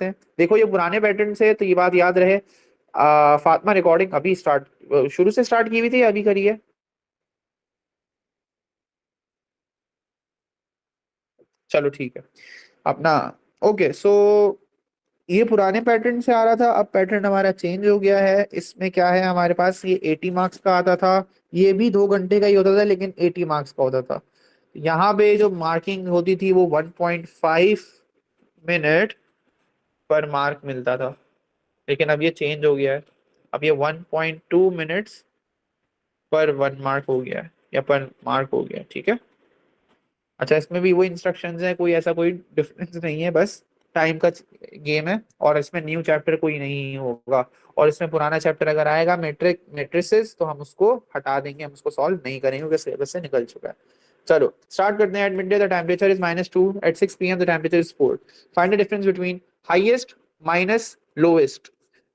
हैं। देखो ये पुराने पैटर्न से, तो ये बात याद रहे। फातिमा रिकॉर्डिंग अभी स्टार्ट, शुरू से स्टार्ट की हुई थी या अभी करी है? चलो ठीक है अपना। ओके सो ये पुराने पैटर्न से आ रहा था, अब पैटर्न हमारा चेंज हो गया है। इसमें क्या है हमारे पास, ये 80 मार्क्स का आता था, ये भी 2 घंटे का ही होता था लेकिन 80 मार्क्स का होता था। यहाँ पे जो मार्किंग होती थी वो 1.5 मिनट पर मार्क मिलता था, लेकिन अब ये चेंज हो गया है। अब ये 1.2 मिनट्स पर 1 मार्क हो गया है, या पर मार्क हो गया है, ठीक है। अच्छा इसमें भी वही इंस्ट्रक्शंस है, कोई ऐसा कोई डिफरेंस नहीं है, बस टाइम का गेम है। और इसमें न्यू चैप्टर कोई नहीं होगा, और इसमें पुराना चैप्टर अगर आएगा मैट्रिसेस, तो हम उसको हटा देंगे, हम उसको सॉल्व नहीं करेंगे क्योंकि सिलेबस से निकल चुका है। चलो स्टार्ट करते हैं। At mid day the temperature is -2, at 6 PM the temperature is 4। Find the difference between highest minus lowest.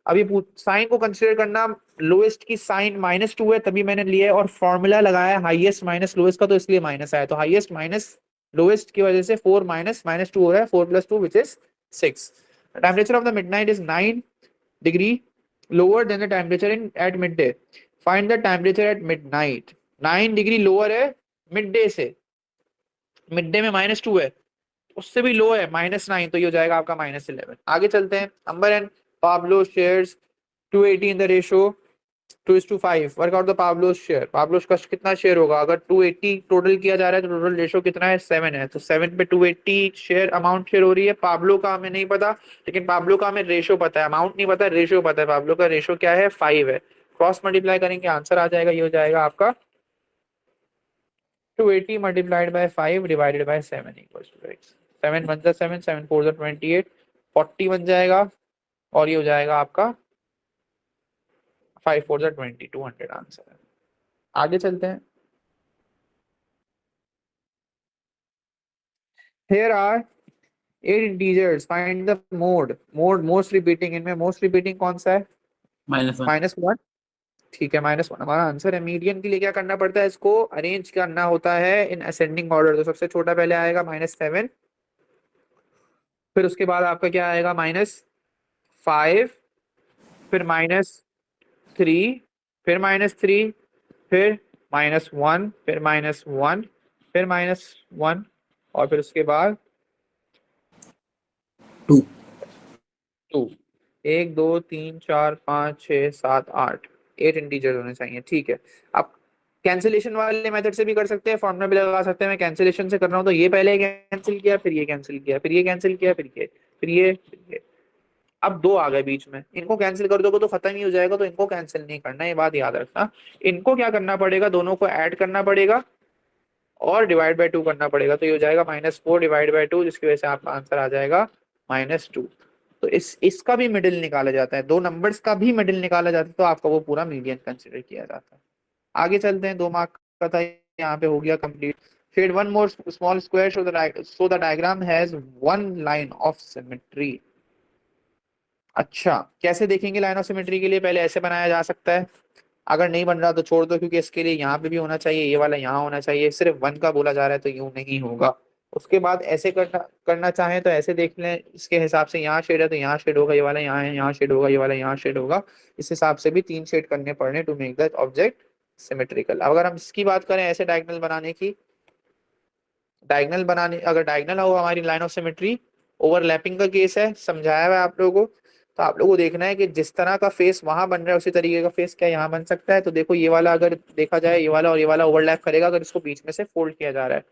अब ये साइन को कंसिडर करना, लोएस्ट की साइन -2 है तभी मैंने लिया है, और फॉर्मूला लगाया हाईएस्ट माइनस लोएस्ट का, तो इसलिए माइनस आया। तो हाईएस्ट माइनस लोएस्ट की वजह से 4 माइनस -2 हो रहा है, 4 + 2 विच is 6। Temperature of the midnight is 9 degree lower than the temperature in eight mid day. Find the temperature at midnight. 9 degree lower है मिड डे से, मिड डे में -2 है, उससे भी लो है -9, तो ये हो जाएगा आपका -11। आगे चलते हैं। Amber and Pablo shares 280 in the ratio 2:5। Work out the Pablo's share. Pablo's का कितना शेयर होगा? अगर 280 टोटल किया जा रहा है तो टोटल रेशो कितना है? 7 है, तो 7 पे 280 शेयर अमाउंट शेयर हो रही है। पाब्लो का हमें नहीं पता, लेकिन पाब्लो का हमें रेशो पता है, अमाउंट नहीं पता, रेशो पता है। पाब्लो का रेशो क्या है? 5 है। क्रॉस मल्टीप्लाई करेंगे आंसर आ जाएगा, ये हो जाएगा आपका 280 multiplied by 5 divided by 7 equals to x। 7 1 जा 7, 7 4 जा 28, 40 बन जाएगा, और ये हो जाएगा आपका 5 4 जा 20, 200 आंसर है। आगे चलते हैं। Here are 8 integers. Find the mode. Mode most repeating, इनमें most repeating कौन सा है? -1। -1। ठीक है -1 हमारा आंसर है। मीडियन के लिए क्या करना पड़ता है? इसको अरेंज करना होता है इन असेंडिंग ऑर्डर। तो सबसे छोटा पहले आएगा -7, फिर उसके बाद आपका क्या आएगा? -5, फिर -3, फिर -3, फिर -1, फिर -1, फिर -1, और फिर उसके बाद 2। 2। 1 2 3 4 5 6 7 8, 8 इंटीजर होने चाहिए, ठीक है। अब कैंसिलेशन वाले मेथड से भी कर सकते हैं, फॉर्मूला भी लगा सकते हैं। मैं कैंसिलेशन से कर रहा हूँ, तो ये पहले कैंसिल किया, फिर ये कैंसिल किया, फिर ये कैंसिल किया, फिर ये, फिर ये, फिर ये। अब 2 आ गए बीच में, इनको कैंसिल कर दोगे तो खत्म ही हो जाएगा, तो इनको कैंसिल नहीं करना, ये बात याद रखना। इनको क्या करना पड़ेगा? दोनों को ऐड करना पड़ेगा और डिवाइड बाय 2 करना पड़ेगा, तो ये हो जाएगा -4 डिवाइड बाय 2, जिसकी वजह से आपका आंसर आ जाएगा -2। तो इसका भी मिडिल निकाला जाता है, दो नंबर्स का भी मिडिल निकाला जाता है, तो आपका वो पूरा मीडियन कंसिडर किया जाता है। आगे चलते हैं। 2 मार्क का था, यहाँ पे हो गया complete. Shade one more small square so the diagram has one line of symmetry. अच्छा कैसे देखेंगे लाइन ऑफ सिमेट्री के लिए? पहले ऐसे बनाया जा सकता है, अगर नहीं बन रहा तो छोड़ दो, क्योंकि इसके लिए यहाँ पे भी होना चाहिए, ये वाला यहाँ होना चाहिए। सिर्फ 1 का बोला जा रहा है तो यूं नहीं होगा। उसके बाद ऐसे करना चाहें तो ऐसे देख लें, इसके हिसाब से यहाँ शेड है तो यहाँ शेड होगा, ये वाला यहाँ है, यहाँ शेड होगा, ये वाला यहाँ शेड होगा। इस हिसाब से भी 3 शेड करने पड़ने to make the object symmetrical. अगर हम इसकी बात करें ऐसे डायगोनल बनाने की, डायगोनल बनाने, अगर डायगोनल हो हमारी लाइन ऑफ सिमेट्री, ओवरलैपिंग का केस है, समझाया हुआ है आप लोगों को। तो आप लोगों को देखना है कि जिस तरह का फेस वहां बन रहा है उसी तरीके का फेस क्या यहाँ बन सकता है। तो देखो ये वाला अगर देखा जाए, ये वाला और ये वाला ओवरलैप करेगा अगर इसको बीच में से फोल्ड किया जा रहा है।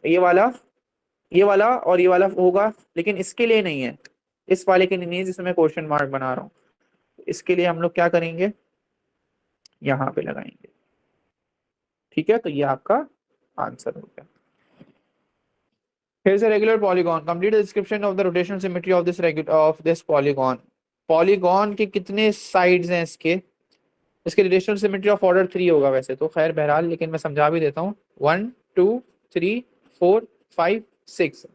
ये वाला और ये वाला होगा, लेकिन इसके लिए नहीं है, इस वाले के लिए नहीं है जिसमें मैं क्वेश्चन मार्क बना रहा हूँ। इसके लिए हम लोग क्या करेंगे? यहाँ पे लगाएंगे, ठीक है। तो ये आपका आंसर हो गया। Here's a regular polygon. Complete the description of the rotational symmetry of this polygon. Polygon के कितने साइड्स हैं इसके? इसके रोटेशनल सिमेट्री ऑफ ऑर्डर 3 होगा वैसे तो, खैर बहरहाल, लेकिन मैं समझा भी देता हूँ। 1 2 3 4 5 6।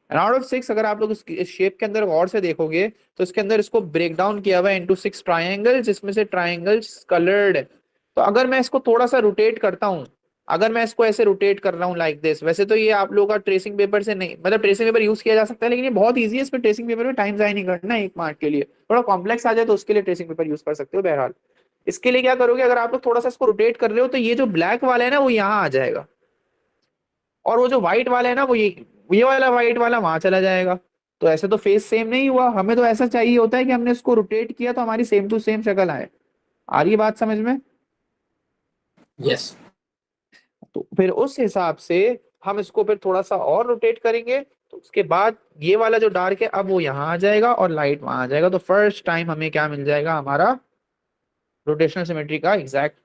एंड आउट ऑफ 6 अगर आप लोग इस शेप के अंदर गौर से देखोगे तो इसके अंदर इसको ब्रेक डाउन किया हुआ है इनटू 6 ट्राइंगल्स, जिसमें से ट्राइंगल्स कलर्ड है। तो अगर मैं इसको थोड़ा सा रोटेट करता हूँ अगर मैं इसको ऐसे रोटेट कर रहा हूँ लाइक दिस, वैसे तो ये आप लोगों का ट्रेसिंग पेपर से नहीं, मतलब ट्रेसिंग पेपर यूज किया जा सकता है, लेकिन ये बहुत ईजी है, इसमें ट्रेसिंग पेपर में टाइम जाया नहीं करना है 1 मार्क के लिए। थोड़ा कॉम्प्लेक्स आ जाए तो उसके लिए ट्रेसिंग पेपर यूज कर सकते हो। बहरहाल इसके लिए क्या करोगे, अगर आप लोग थोड़ा सा इसको रोटेट कर रहे हो तो ये जो ब्लैक वाला है ना वो यहाँ आ जाएगा, और वो जो व्हाइट वाला है ना वो ये वाला व्हाइट वाला वहां चला जाएगा। तो ऐसे तो फेस सेम नहीं हुआ, हमें तो ऐसा चाहिए होता है कि हमने इसको रोटेट किया तो हमारी सेम टू सेम शक्ल आए। आ रही है बात समझ में? यस। तो फिर उस हिसाब से हम इसको फिर थोड़ा सा और रोटेट करेंगे, तो उसके बाद ये वाला जो डार्क है अब वो यहाँ आ जाएगा और लाइट वहां आ जाएगा। तो फर्स्ट टाइम हमें क्या मिल जाएगा, हमारा रोटेशनल सिमेट्री का एग्जैक्ट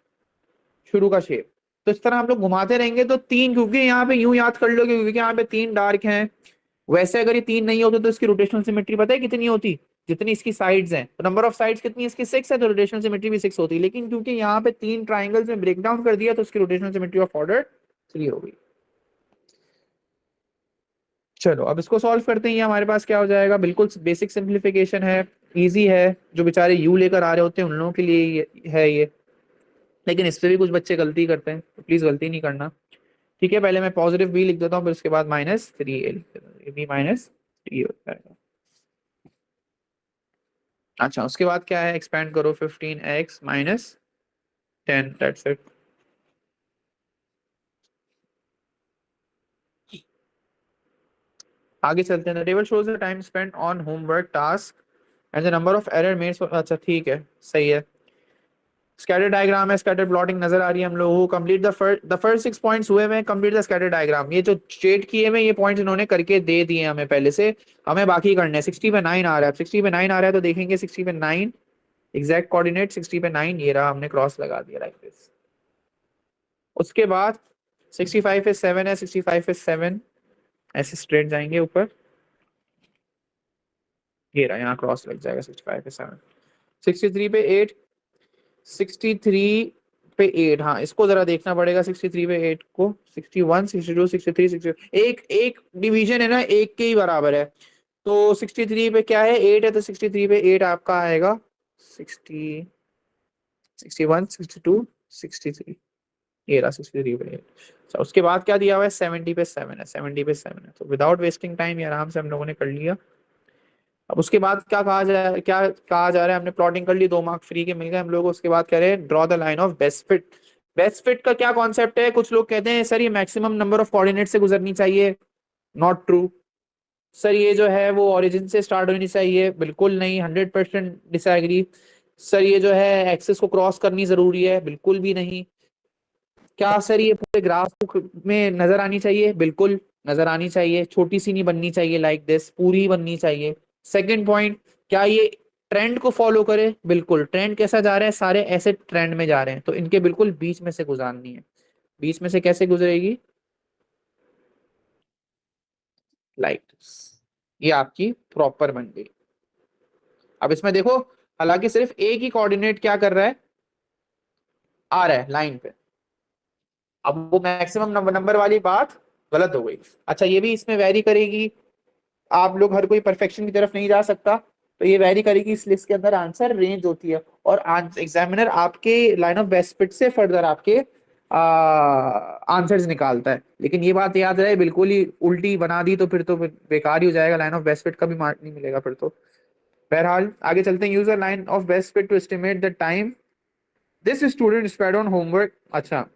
शुरू का शेप। तो इस तरह हम लोग घुमाते रहेंगे तो तीन, क्योंकि यहाँ पे यूं याद कर लो क्योंकि यहाँ पे 3 डार्क हैं, वैसे अगर ये 3 नहीं होते तो इसकी रोटेशनल सिमेट्री पता है कितनी होती, जितनी इसकी साइड्स हैं। तो नंबर ऑफ साइड्स कितनी है इसकी, 6 है, तो रोटेशनल सिमेट्री भी 6 होती। लेकिन क्योंकि यहाँ पे 3 ट्राइंगल्स में ब्रेक डाउन कर दिया तो इसकी रोटेशनल सिमेट्री ऑफ ऑर्डर 3 हो गई। चलो अब इसको सॉल्व करते हैं। ये हमारे पास क्या हो जाएगा, बिल्कुल बेसिक सिंप्लीफिकेशन है, इजी है, जो बेचारे यू लेकर आ रहे होते हैं उन लोगों के लिए है ये। लेकिन इससे भी कुछ बच्चे गलती करते हैं, तो प्लीज गलती नहीं करना। ठीक है, पहले मैं पॉजिटिव बी लिख देता हूँ, फिर उसके बाद -3a लिख देता हूँ, बी -3 हो जाएगा। अच्छा उसके बाद क्या है, एक्सपेंड करो 15x -10, दैट्स इट। आगे चलते हैं। Table shows the time spent on homework task and the number of error made. अच्छा ठीक है, सही है। स्कैटर डायग्राम है, स्कैटर प्लॉटिंग नजर आ रही है हम लोगों को। कंप्लीट द फर्स्ट 6 पॉइंट्स हुए हैं, कंप्लीट द स्कैटर डायग्राम। ये जो स्टेट किए हुए ये पॉइंट्स इन्होंने करके दे दिए हमें पहले से, हमें बाकी करने हैं। 60 पे 9 आ रहा है, 60 पे 9 आ रहा है तो देखेंगे 60 पे 9 एग्जैक्ट कोऑर्डिनेट 60 पे 9, ये रहा, हमने क्रॉस लगा दिया लाइक दिस। उसके बाद 65 पे 7 है, 65 पे 7 ऐसे स्ट्रेट जाएंगे ऊपर, ये रहा, यहाँ क्रॉस लग जाएगा 65 पे 7। 63 पे 8, 63 पे 8, हाँ इसको जरा देखना पड़ेगा 63 पे 8 को। 61, 62, 63, 60, एक एक डिवीजन है ना, एक के ही बराबर है। तो 63 पे क्या है, 8 है, तो 63 पे 8 आपका आएगा 60, 61, 62, 63, ये रहा 63 पे 8। अच्छा उसके बाद क्या दिया हुआ है, 70 पे 7 है, 70 पे 7 है। तो विदाउट वेस्टिंग टाइम ये आराम से हम लोगों ने कर लिया। अब उसके बाद क्या कहा जा रहा है, हमने प्लॉटिंग कर ली, 2 मार्क फ्री के मिल गए हम लोग को। उसके बाद कह रहे हैं draw the line of best fit. Best fit का क्या कॉन्सेप्ट है, कुछ लोग कहते हैं सर ये मैक्सिमम नंबर ऑफ कोऑर्डिनेट से गुजरनी चाहिए, नॉट ट्रू। सर ये जो है वो ओरिजिन से स्टार्ट होनी चाहिए, बिल्कुल नहीं, 100% डिसएग्री। सर ये जो है एक्सिस को क्रॉस करनी जरूरी है, बिल्कुल भी नहीं। क्या सर ये पूरे ग्राफ में नजर आनी चाहिए, बिल्कुल नजर आनी चाहिए, छोटी सी नहीं बननी चाहिए, लाइक दिस पूरी बननी चाहिए। सेकंड पॉइंट, क्या ये ट्रेंड को फॉलो करे, बिल्कुल। ट्रेंड कैसा जा रहा है, सारे ऐसे ट्रेंड में जा रहे हैं, तो इनके बिल्कुल बीच में से गुजारनी है। बीच में से कैसे गुजरेगी, लाइक दिस, ये आपकी प्रॉपर बन गई। अब इसमें देखो, हालांकि सिर्फ एक ही कोऑर्डिनेट क्या कर रहा है, आ रहा है लाइन पे। अब वो मैक्सिमम नंबर वाली बात गलत हो गई। अच्छा ये भी इसमें वेरी करेगी, आप लोग हर कोई परफेक्शन की तरफ नहीं जा सकता, तो ये वेरी करेगी, इस लिस्ट के अंदर आंसर रेंज होती है, और एग्जामिनर आपके लाइन ऑफ बेस्ट फिट से फर्दर आपके आंसर्स निकालता है। लेकिन ये बात याद रहे, बिल्कुल ही उल्टी बना दी तो फिर बेकार ही हो जाएगा, लाइन ऑफ बेस्ट फिट का भी मार्क नहीं मिलेगा फिर तो। बहरहाल आगे चलते हैं। Use a line of best fit to estimate the time this student spend on homework. अच्छा,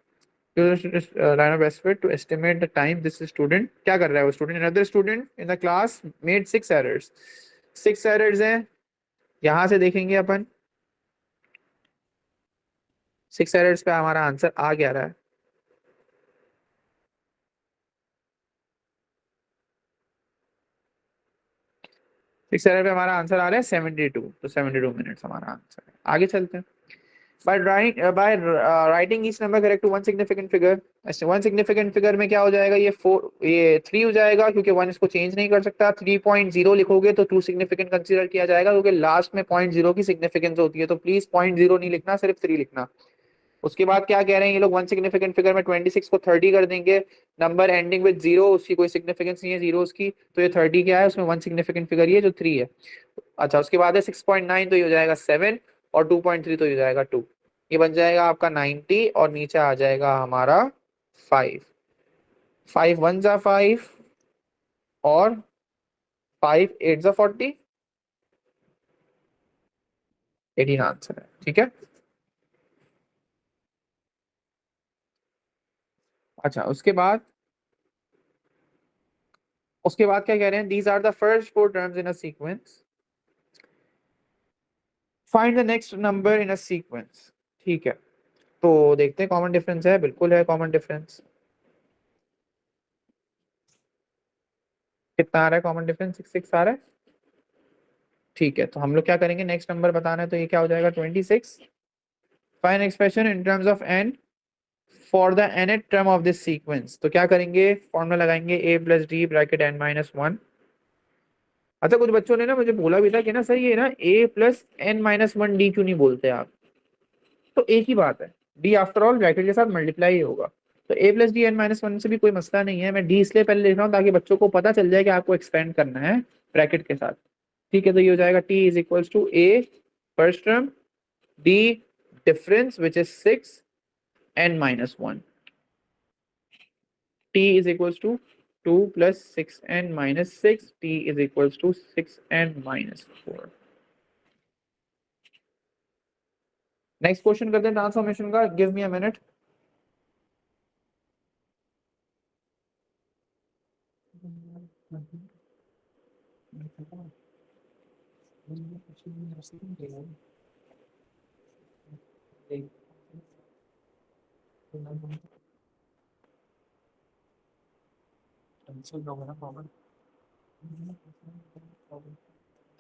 line of best fit to estimate the time this student क्या कर रहा है, वो student, another student in the class made 6 errors। 6 errors हैं, यहां से देखेंगे अपन 6 errors पे हमारा आंसर आ गया रहा है। 6 error पे हमारा आंसर आ रहा है 72, तो 72 मिनट्स हमारा आंसर है। आगे चलते हैं। by writing each number correct to one significant figure। ऐसे वन सिग्निफिकेंट फिगर में क्या हो जाएगा, ये 3 हो जाएगा, क्योंकि 1 इसको चेंज नहीं कर सकता। 3.0 लिखोगे तो 2 सिग्निफिकेंट कंसीडर किया जाएगा, क्योंकि लास्ट में 0.0 की सिग्निफिकेंस होती है। तो प्लीज 0.0 नहीं लिखना, सिर्फ 3 लिखना। उसके बाद क्या कह रहे हैं ये लोग, वन सिग्निफिकेंट फिगर में 26 को 30 कर देंगे। नंबर एंडिंग विद 0, उसकी कोई सिग्निफिकेंस नहीं है जीरोस की, तो ये 30 क्या है, उसमें वन सिग्निफिकेंट फिगर ये जो 3 है। अच्छा उसके बाद है 6.9, तो ये हो जाएगा 7, और 2.3 तो ये हो जाएगा 2। ये बन जाएगा आपका 90, और नीचे आ जाएगा हमारा 5, 5 1 जा 5 और 5 8 जा 40, 18 आंसर है। ठीक है, अच्छा उसके बाद क्या कह रहे हैं, these are the first 4 terms in a sequence, find the next number in a sequence. ठीक है, तो देखते हैं कॉमन डिफरेंस है, बिल्कुल है कॉमन डिफरेंस। कितना आ रहा है कॉमन डिफरेंस, 6 6 आ रहा है। ठीक है, तो हम लोग क्या करेंगे, नेक्स्ट नंबर बताना है, तो ये क्या हो जाएगा 26। Find expression in terms of n for the nth term of this sequence. तो क्या करेंगे, फॉर्मूला लगाएंगे a plus D bracket n minus 1। अच्छा, कुछ बच्चों ने ना मुझे बोला भी था कि ना सर ये ना a plus n minus 1 D क्यों नहीं बोलते आप, तो एक ही बात है, डी आफ्टर ऑल ब्रैकेट के साथ मल्टीप्लाई ही होगा। तो a plus D n minus 1 से भी कोई मसला नहीं है, मैं डी इसलिए पहले लिख रहा हूँ ताकि बच्चों को पता चल जाए कि आपको एक्सपेंड करना है ब्रैकेट के साथ। ठीक है, तो ये हो जाएगा t is equals to a first term d difference which is 6 n minus 1, t is equals to 2 plus 6n minus 6, t is equals to 6n minus 4। Next question करते हैं ट्रांसफॉर्मेशन का, give me a minute.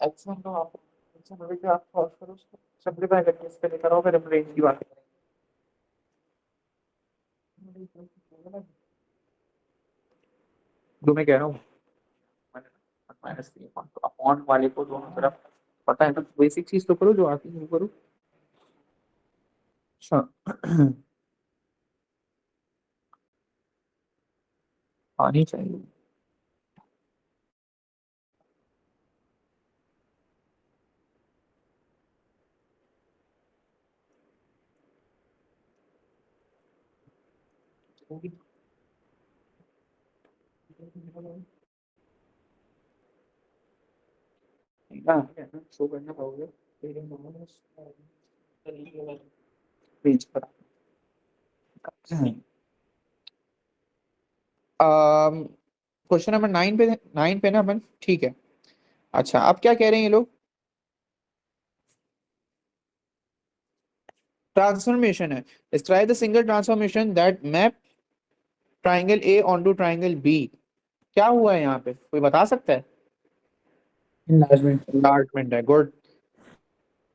Action तो आप solve करो उसको, simplify करके इस पे लेकर आओ, फिर हम रेंज की बात करेंगे। जो मैं कह रहा हूँ माइनस 3 अपॉन वाले को दोनों तरफ पता है, तो बेसिक चीज तो करो जो आती है वो करो। अच्छा आनी चाहिए। शो करना पाओगे पेज पर। क्वेश्चन नंबर 9 पे ना अपन, ठीक है। अच्छा, अब क्या कह रहे हैं ये लोग, ट्रांसफॉर्मेशन है, describe the single transformation that map triangle A onto triangle B. क्या हुआ है यहाँ पे, कोई बता सकता है। Enlargement. इनलार्जमेंट है, गुड।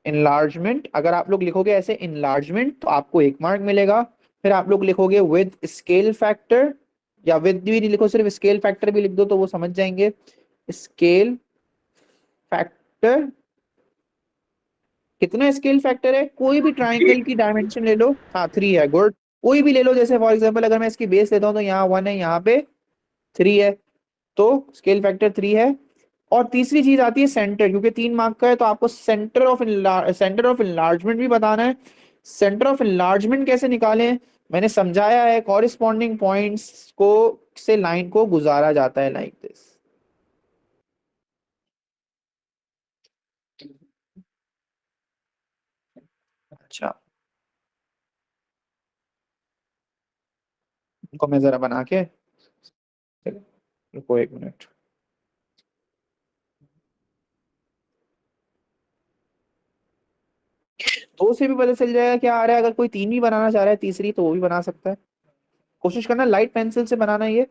इनलार्जमेंट, अगर आप लोग लिखोगे ऐसे इनलार्जमेंट तो आपको 1 मार्क मिलेगा। फिर आप लोग लिखोगे विद स्केल फैक्टर, या विद भी नहीं लिखो, सिर्फ स्केल फैक्टर भी लिख दो तो वो समझ जाएंगे। स्केल फैक्टर, कितना स्केल फैक्टर है, कोई भी ट्राइंगल की डायमेंशन ले लो, हाँ 3 है, गुड। कोई भी ले लो, जैसे फॉर एग्जांपल अगर मैं इसकी बेस लेता हूँ तो यहाँ 1 है, यहाँ पे 3 है, तो स्केल फैक्टर 3 है। और तीसरी चीज आती है सेंटर, क्योंकि 3 मार्क का है तो आपको सेंटर ऑफ इनलार्जमेंट भी बताना है। सेंटर ऑफ इनलार्जमेंट कैसे निकालें, मैंने समझाया है, कॉरिस्पॉन्डिंग पॉइंट्स को से लाइन को गुजारा जाता है लाइक दिस। अच्छा, इनको मैं जरा बना के, रुको 1 मिनट। दो से भी पता चल जाएगा क्या आ रहा है, अगर कोई 3 भी बनाना चाह रहा है तीसरी तो वो भी बना सकता है। कोशिश करना लाइट पेंसिल से बनाना ये,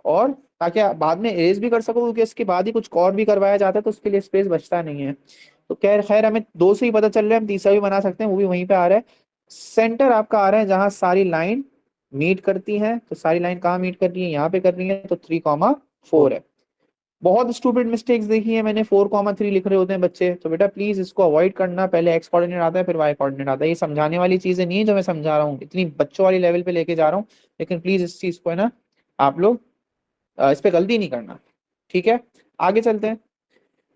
और ताकि आप बाद में इरेज भी कर सको, क्योंकि इसके बाद ही कुछ और भी करवाया जाता है तो उसके लिए स्पेस बचता नहीं है। तो खैर खैर हमें 2 से ही पता चल रहा है, हम तीसरा भी बना सकते हैं, वो भी वहीं पे आ रहा है। सेंटर आपका आ रहा है जहां सारी लाइन मीट करती है, तो सारी लाइन कहाँ मीट कर रही है, यहाँ पे कर रही है, तो 3,4 है। बहुत स्टूपिड मिस्टेक्स देखी है मैंने, 4,3 लिख रहे होते हैं बच्चे, तो बेटा प्लीज इसको अवॉइड करना, पहले एक्स कोऑर्डिनेट आता है फिर वाई कोऑर्डिनेट आता है। ये समझाने वाली चीजें नहीं है जो मैं समझा रहा हूँ, इतनी बच्चों वाली लेवल पे लेके जा रहा हूँ, लेकिन प्लीज इस चीज को है ना आप लोग इस पे गलती नहीं करना। ठीक है, आगे चलते हैं।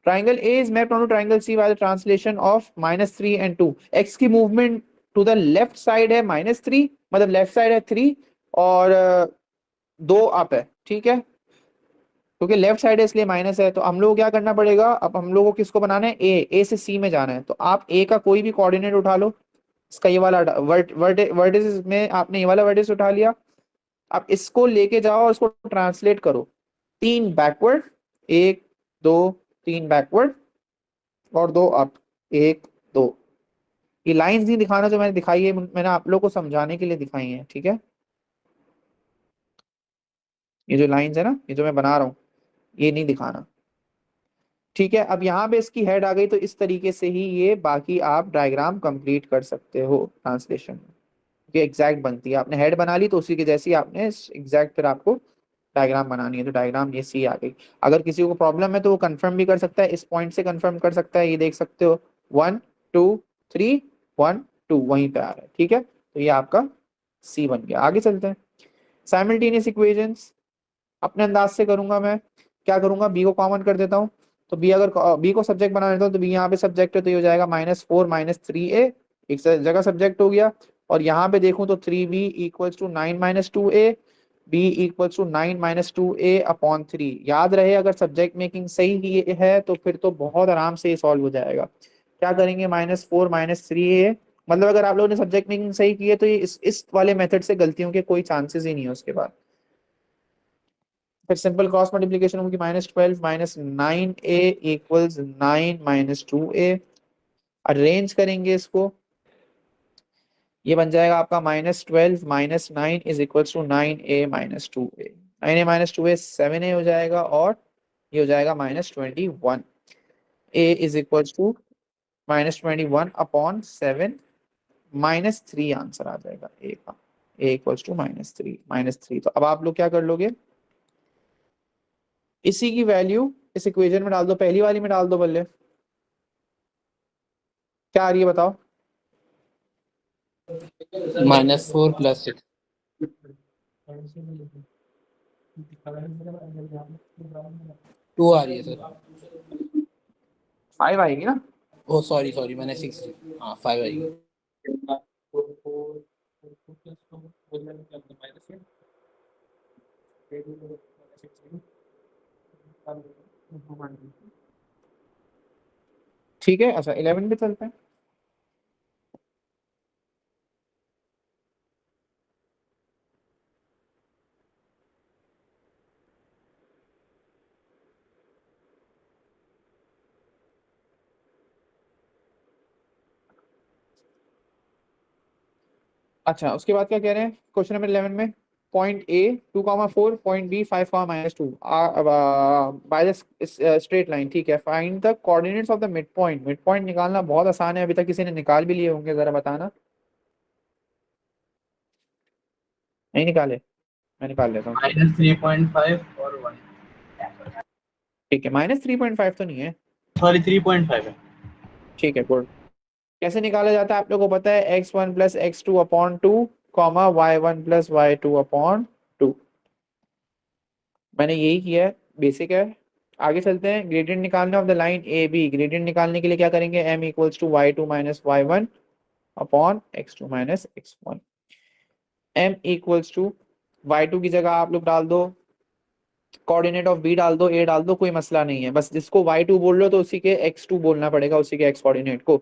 Triangle A is mapped on triangle C by the translation of -3 and 2। X की movement to the left side है -3, मतलब लेफ्ट साइड है 3, और 2 अप है, ठीक है, क्योंकि लेफ्ट साइड है इसलिए माइनस है। तो हम लोग को क्या करना पड़ेगा, अब हम लोग को किसको बनाना है, ए से सी में जाना है। तो आप ए का कोई भी कोऑर्डिनेट उठा लो, इसका ये वाला वर्टिस में आपने ये वाला वर्टिस उठा लिया, आप इसको लेके जाओ और इसको ट्रांसलेट करो, 3 बैकवर्ड, 1 2 3 बैकवर्ड और 2 अप, 1 2। ये लाइंस नहीं दिखाना जो मैंने दिखाई है, मैंने आप लोग को समझाने के लिए दिखाई है, ठीक है। ये जो लाइंस है ना, ये जो मैं बना रहा हूँ, ये नहीं दिखाना, ठीक है। अब यहाँ पे इसकी हेड आ गई, तो इस तरीके से ही ये बाकी आप डायग्राम कंप्लीट कर सकते हो ट्रांसलेशन में, ये एग्जैक्ट बनती है। आपने हेड बना ली तो उसी के जैसी आपने एग्जैक्ट फिर आपको डायग्राम बनानी है। तो डायग्राम ये सी आ गई। अगर किसी को प्रॉब्लम है तो वो कंफर्म भी कर सकता है, इस पॉइंट से कंफर्म कर सकता है, ये देख सकते हो 1 2 3 1 2 वहीं पे आ रहा है, ठीक है। तो ये आपका सी बन गया। आगे चलते हैं, साइमल्टेनियस इक्वेशंस अपने अंदाज से करूंगा मैं। क्या करूंगा, बी को कॉमन कर देता हूँ। तो बी, अगर बी को सब्जेक्ट बना देता हूँ तो बी यहाँ पे सब्जेक्ट है, तो ये हो जाएगा -4 -3a, एक जगह सब्जेक्ट हो गया। और यहाँ पे देखूं तो 3b equals to 9 -2a, B equals to 9 -2a upon 3। याद रहे, अगर सब्जेक्ट मेकिंग सही की है तो फिर तो बहुत आराम से ये सॉल्व हो जाएगा। क्या करेंगे, -4 -3a, मतलब अगर आप लोगों ने सब्जेक्ट मेकिंग सही की है तो ये इस वाले मेथड से गलतियों के कोई चांसेस ही नहीं है उसके बाद। फिर सिंपल क्रॉस मल्टीप्लिकेशन होगी, -12 -9a इक्वल्स 9 -2a। अरेंज करेंगे इसको, ये बन जाएगा आपका -12 -9 is equals to 9a -2a। 9a -2a 7a हो जाएगा, और ये हो जाएगा -21। a is equals to -21 upon 7, -3 answer आ जाएगा a का। a equals to -3। तो अब आप लोग क्या कर लोगे, इसी की वैल्यू इस इक्वेशन में डाल दो, पहली वाली में डाल दो बल्ले। क्या आ रही है बताओ। -4 + 6। 2 आ रही है सर। 5 आएगी ना। ओ सॉरी सॉरी, मैंने 6 हाँ 5 आएगी। ठीक है, अच्छा 11 पे चलते हैं। अच्छा, उसके बाद क्या कह रहे हैं क्वेश्चन नंबर 11 में, point A 2,4, point B 5,-2 by the straight line, ठीक है। Find the coordinates of the mid point. Mid point निकालना बहुत आसान है, अभी तक किसी ने निकाल भी लिए होंगे, जरा बताना। नहीं निकाले, मैं निकाल लेता हूँ, चलो। -3.5 और 1। ठीक है, -3.5 तो नहीं है, सॉरी 3.5 है। ठीक है गुड। कैसे निकाला जाता है आप लोगों को पता है, x1 + x2 upon 2, y1 + y2 upon 2। मैंने यही किया है, बेसिक है। आगे चलते हैं, ग्रेडियंट निकालने of the line A B. Gradient निकालने के लिए क्या करेंगे, m equals to y2 - y1 upon x2 - x1। m equals to y2 की जगह आप लोग डाल दो कोऑर्डिनेट ऑफ b, डाल दो a, डाल दो, कोई मसला नहीं है। बस जिसको y2 बोल रहे हो तो उसी के x2 बोलना पड़ेगा, उसी के x कोऑर्डिनेट को।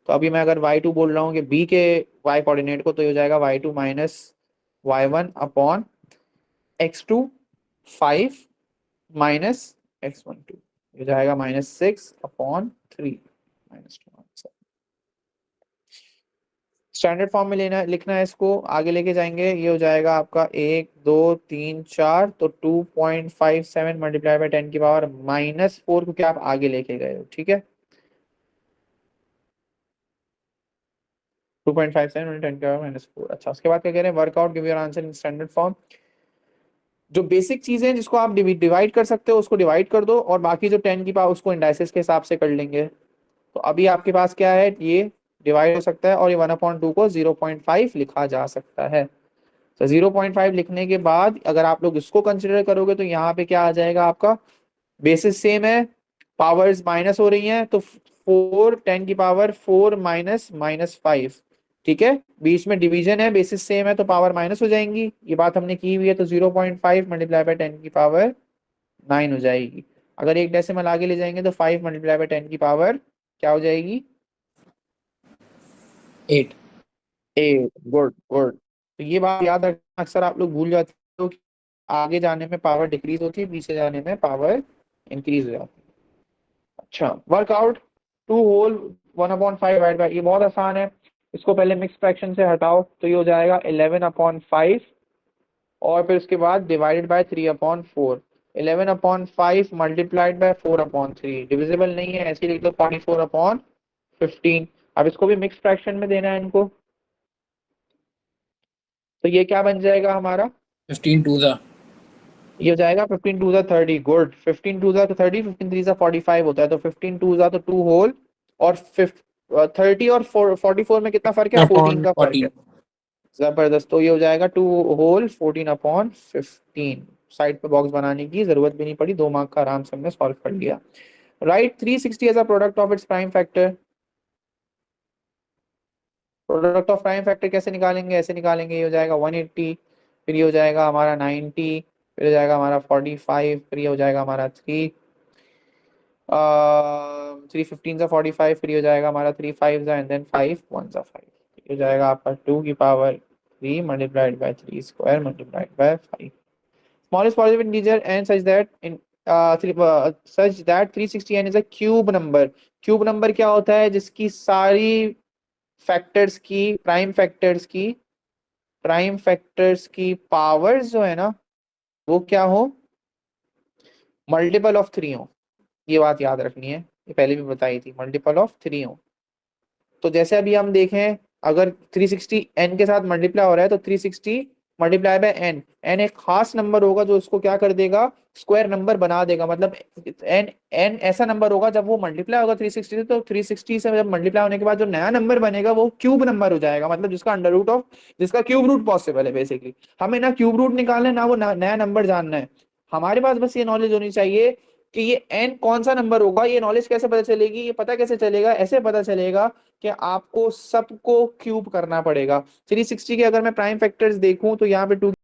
तो अभी मैं अगर y2 बोल रहा हूँ कि b के y कोऑर्डिनेट को, तो ये हो जाएगा y2 - y1 upon x2 5 -x1 2, ये जाएगा -6 अपॉन 3 -2 आंसर। स्टैंडर्ड फॉर्म में लेना लिखना है इसको, आगे लेके जाएंगे, ये हो जाएगा आपका 1 2 3 4, तो 2.57 मल्टीप्लाई बाय 10 की पावर -4, क्योंकि आप आगे लेके गए हो, ठीक है। 2.57 10 की पावर -4। अच्छा, उसके बाद क्या कह रहे हैं, workout give your answer in standard form. जो बेसिक चीजें हैं जिसको आप डिवाइड कर सकते हो उसको डिवाइड कर दो, और बाकी जो 10 की पावर उसको इंडाइसेस के हिसाब से कर लेंगे। तो अभी आपके पास क्या है, ये डिवाइड हो सकता है, और ये 1/2 को 0.5 लिखा जा सकता है। तो 0.5 लिखने के बाद अगर आप लोग इसको कंसिडर करोगे तो यहाँ पे क्या आ जाएगा आपका, बेसिस सेम है, पावर्स माइनस हो रही हैं, तो 4 10 की पावर 4 - -5, ठीक है। बीच में डिवीजन है, बेसिस सेम है तो पावर माइनस हो जाएंगी, ये बात हमने की हुई है, तो 0.5 मल्टीप्लाई बाय 10 की पावर 9 हो जाएगी। अगर एक डेसिमल आगे ले जाएंगे तो 5 मल्टीप्लाई बाय 10 की पावर क्या हो जाएगी? 8। 8। Good good. तो ये बात याद रखना, अक्सर आप लोग भूल जाते हो कि आगे जाने में पावर डिक्रीज होती है, पीछे जाने में पावर इंक्रीज हो जाती है। अच्छा, वर्कआउट 2 होल 1/5 डिवाइड बाय, ये बहुत आसान है, इसको पहले मिक्स फ्रैक्शन से हटाओ तो ये हो जाएगा 11/5 और फिर उसके बाद divided by 3/4। 11/5 multiplied by 4/3 divisible नहीं है, ऐसे लिख दो 44/15। अब इसको भी मिक्स फ्रैक्शन में देना है इनको, तो ये क्या बन जाएगा हमारा? 15 टू ज़ा ये हो जाएगा 15 टू 30। गुड, 15 टू 30, 15 3 45 होता है, तो 15 टू तो 2 होल और 30 और 44 में कितना फर्क है? 14 अपॉन का फर्क 14। है। जबरदस्त, तो ये हो जाएगा 2 होल 14/15। साइड पे बॉक्स बनाने की जरूरत भी नहीं पड़ी, 2 मार्क का आराम से हमने सॉल्व कर लिया। Write 360 as a product of its prime factor. Product of prime factor कैसे निकालेंगे? ऐसे निकालेंगे, ये हो जाएगा 180, फिर ये हो जाएगा हमारा 90, फिर हो जाएगा हमारा 45, फिर ये हो जाएगा हमारा 3 15 45, फिर ये हो जाएगा हमारा 3 5 एंड देन 5 1 5। ये हो जाएगा आपका 2 की power 3 multiplied by 3 square multiplied by 5। Smallest positive integer n such that 360n is a cube number। Cube number क्या होता है? जिसकी सारी फैक्टर्स की, प्राइम फैक्टर्स की पावर्स जो है ना, वो क्या हो? मल्टीपल ऑफ 3 हो। ये बात याद रखनी है, ये पहले भी बताई थी, मल्टीपल ऑफ 3 हो। तो जैसे अभी हम देखें, अगर 360 n के साथ मल्टीप्लाई हो रहा है तो 360 मल्टीप्लाई बाय n, n एक खास नंबर होगा जो उसको क्या कर देगा? स्क्वायर नंबर बना देगा। मतलब n ऐसा नंबर होगा जब वो मल्टीप्लाई होगा 360 से, तो 360 से जब मल्टीप्लाई होने के बाद जो नया नंबर बनेगा वो क्यूब नंबर हो जाएगा, मतलब जिसका अंडर रूट ऑफ, जिसका क्यूब रूट पॉसिबल है। बेसिकली हमें ना क्यूब रूट निकालना है ना वो नया नंबर जानना है, हमारे पास बस ये नॉलेज होनी चाहिए कि ये n कौन सा नंबर होगा। ये नॉलेज कैसे पता चलेगी? ये पता कैसे चलेगा? ऐसे पता चलेगा कि आपको सबको क्यूब करना पड़ेगा। 360 के अगर मैं प्राइम फैक्टर्स देखूं तो यहाँ पे 2